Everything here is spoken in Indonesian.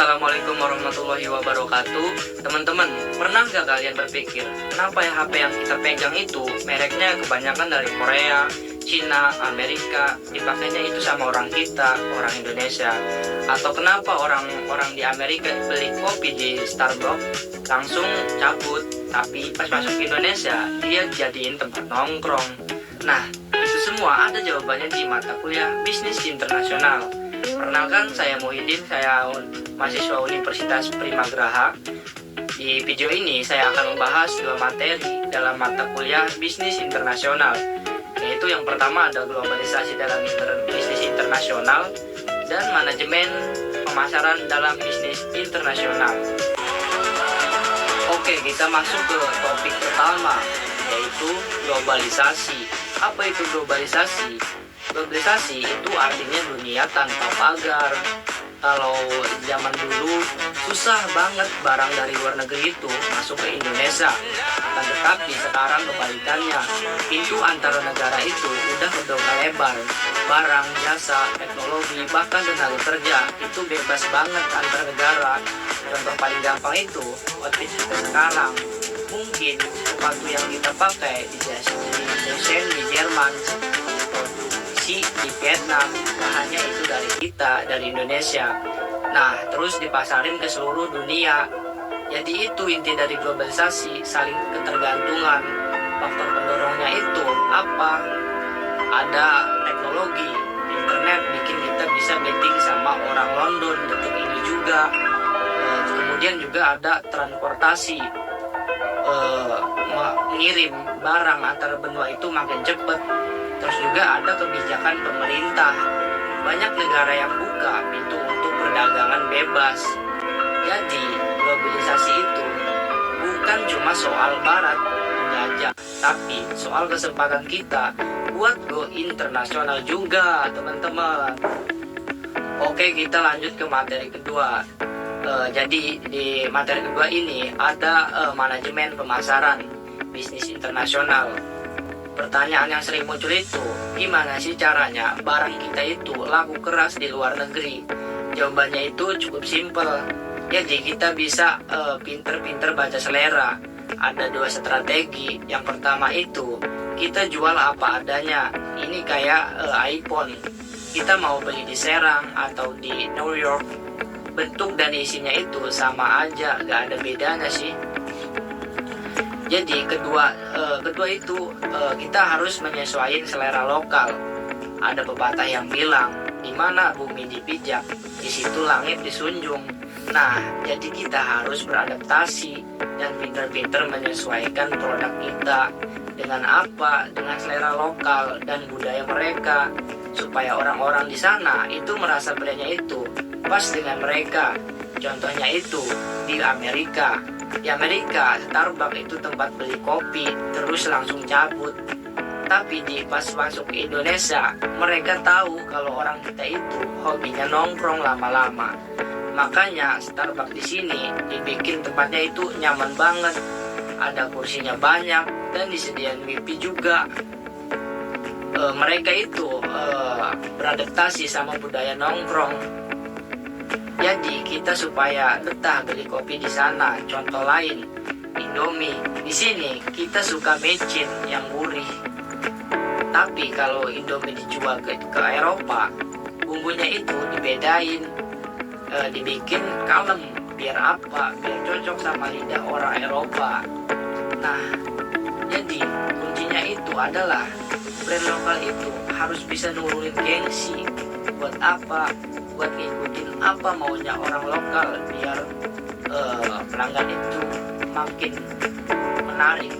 Assalamualaikum warahmatullahi wabarakatuh. Teman-teman, pernah nggak kalian berpikir kenapa ya HP yang kita pegang itu mereknya kebanyakan dari Korea, Cina, Amerika, dipakainya itu sama orang kita, orang Indonesia? Atau kenapa orang-orang di Amerika beli kopi di Starbucks langsung cabut, tapi pas masuk ke Indonesia dia jadiin tempat nongkrong? Nah, itu semua ada jawabannya di mata kuliah Bisnis Internasional. Perkenalkan, saya Muhyiddin, saya mahasiswa Universitas Primagraha. Di video ini saya akan membahas dua materi dalam mata kuliah Bisnis Internasional, yaitu yang pertama ada globalisasi dalam bisnis internasional dan manajemen pemasaran dalam bisnis internasional. Oke, kita masuk ke topik pertama, yaitu globalisasi. Apa itu globalisasi? Globalisasi itu artinya dunia tanpa pagar. Kalau zaman dulu susah banget barang dari luar negeri itu masuk ke Indonesia. Akan tetapi sekarang kebalikannya, pintu antara negara itu udah berdongkrak lebar. Barang, jasa, teknologi, bahkan tenaga kerja itu bebas banget antar negara. Contoh paling gampang itu outfit kita sekarang. Mungkin sepatu yang kita pakai di Jerman, di Vietnam, bahannya itu dari kita, dari Indonesia. Nah, terus dipasarin ke seluruh dunia. Jadi itu inti dari globalisasi, saling ketergantungan. Faktor pendorongnya itu apa? Ada teknologi, internet bikin kita bisa meeting sama orang London detik ini juga. Kemudian juga ada transportasi, mengirim barang antar benua itu makin cepat. Terus juga ada kebijakan pemerintah. Banyak negara yang buka pintu untuk perdagangan bebas. Jadi globalisasi itu bukan cuma soal barat menjajah, tapi soal kesempatan kita buat go internasional juga, teman-teman. Oke, kita lanjut ke materi kedua. Jadi di materi kedua ini ada manajemen pemasaran bisnis internasional. Pertanyaan yang sering muncul itu, gimana sih caranya barang kita itu laku keras di luar negeri? Jawabannya itu cukup simpel. Jadi kita bisa pinter-pinter baca selera. Ada dua strategi. Yang pertama itu, kita jual apa adanya. Ini kayak iPhone. Kita mau beli di Serang atau di New York, bentuk dan isinya itu sama aja, gak ada bedanya sih. Jadi kedua itu kita harus menyesuaikan selera lokal. Ada pepatah yang bilang, di mana bumi dipijak, di situ langit disunjung. Nah, jadi kita harus beradaptasi dan pintar-pintar menyesuaikan produk kita dengan apa, dengan selera lokal dan budaya mereka, supaya orang-orang di sana itu merasa brandnya itu pas dengan mereka. Contohnya itu di Amerika. Di Amerika, Starbucks itu tempat beli kopi, terus langsung cabut. Tapi di pas masuk ke Indonesia, mereka tahu kalau orang kita itu hobinya nongkrong lama-lama. Makanya Starbucks di sini dibikin tempatnya itu nyaman banget. Ada kursinya banyak dan disediakan wifi juga. Mereka itu beradaptasi sama budaya nongkrong. Jadi kita supaya betah beli kopi di sana. Contoh lain, Indomie. Di sini kita suka mecin yang gurih. Tapi kalau Indomie dijual ke Eropa, bumbunya itu dibedain, dibikin kalem. Biar apa? Biar cocok sama lidah orang Eropa. Nah, jadi kuncinya itu adalah brand lokal itu harus bisa nurunin gengsi. Buat apa? Buat ngikutin apa maunya orang lokal, biar pelanggan itu makin menarik.